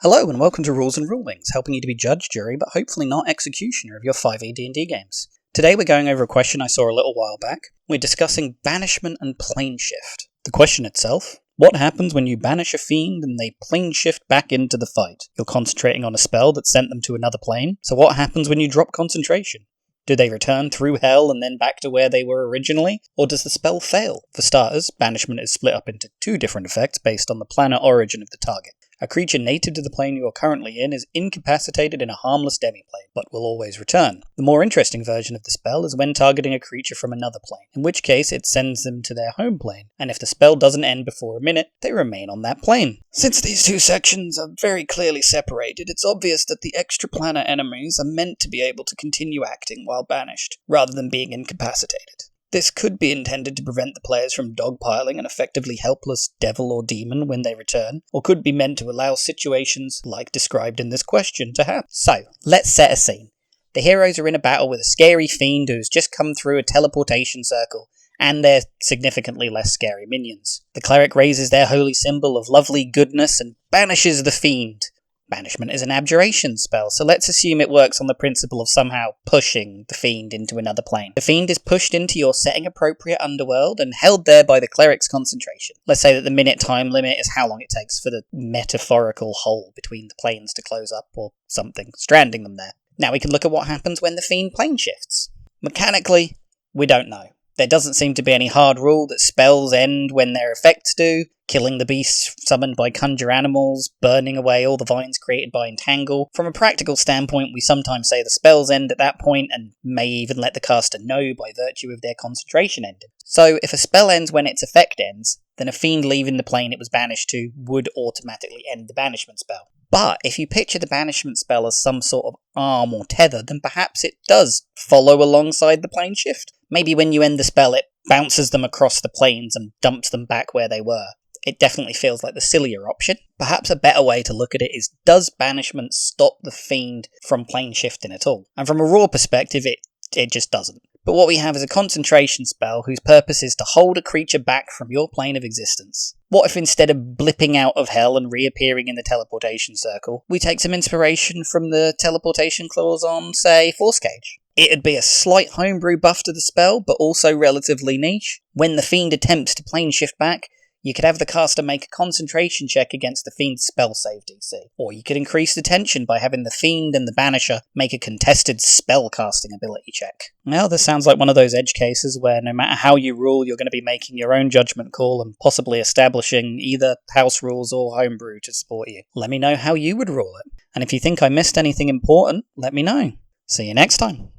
Hello and welcome to Rules and Rulings, helping you to be judge, jury, but hopefully not executioner of your 5e D&D games. Today we're going over a question I saw a little while back. We're discussing Banishment and Plane Shift. The question itself: what happens when you banish a fiend and they plane shift back into the fight? You're concentrating on a spell that sent them to another plane, so what happens when you drop concentration? Do they return through hell and then back to where they were originally, or does the spell fail? For starters, banishment is split up into two different effects based on the planar origin of the target. A creature native to the plane you are currently in is incapacitated in a harmless demiplane, but will always return. The more interesting version of the spell is when targeting a creature from another plane, in which case it sends them to their home plane, and if the spell doesn't end before a minute, they remain on that plane. Since these two sections are very clearly separated, it's obvious that the extraplanar enemies are meant to be able to continue acting while banished, rather than being incapacitated. This could be intended to prevent the players from dogpiling an effectively helpless devil or demon when they return, or could be meant to allow situations like described in this question to happen. So, let's set a scene. The heroes are in a battle with a scary fiend who's just come through a teleportation circle, and their significantly less scary minions. The cleric raises their holy symbol of lovely goodness and banishes the fiend. Banishment is an abjuration spell, so let's assume it works on the principle of somehow pushing the fiend into another plane. The fiend is pushed into your setting-appropriate underworld and held there by the cleric's concentration. Let's say that the minute time limit is how long it takes for the metaphorical hole between the planes to close up or something, stranding them there. Now we can look at what happens when the fiend plane shifts. Mechanically, we don't know. There doesn't seem to be any hard rule that spells end when their effects do, killing the beasts summoned by conjure animals, burning away all the vines created by entangle. From a practical standpoint, we sometimes say the spells end at that point and may even let the caster know by virtue of their concentration ending. So if a spell ends when its effect ends, then a fiend leaving the plane it was banished to would automatically end the banishment spell. But if you picture the banishment spell as some sort of arm or tether, then perhaps it does follow alongside the plane shift. Maybe when you end the spell it bounces them across the planes and dumps them back where they were. It definitely feels like the sillier option. Perhaps a better way to look at it is, does banishment stop the fiend from plane shifting at all? And from a raw perspective, it just doesn't. But what we have is a concentration spell whose purpose is to hold a creature back from your plane of existence. What if instead of blipping out of hell and reappearing in the teleportation circle, we take some inspiration from the teleportation clause on, say, Force Cage? It'd be a slight homebrew buff to the spell, but also relatively niche. When the fiend attempts to plane shift back, you could have the caster make a concentration check against the fiend's spell save DC. Or you could increase the tension by having the fiend and the banisher make a contested spell casting ability check. Well, this sounds like one of those edge cases where no matter how you rule, you're going to be making your own judgment call and possibly establishing either house rules or homebrew to support you. Let me know how you would rule it. And if you think I missed anything important, let me know. See you next time.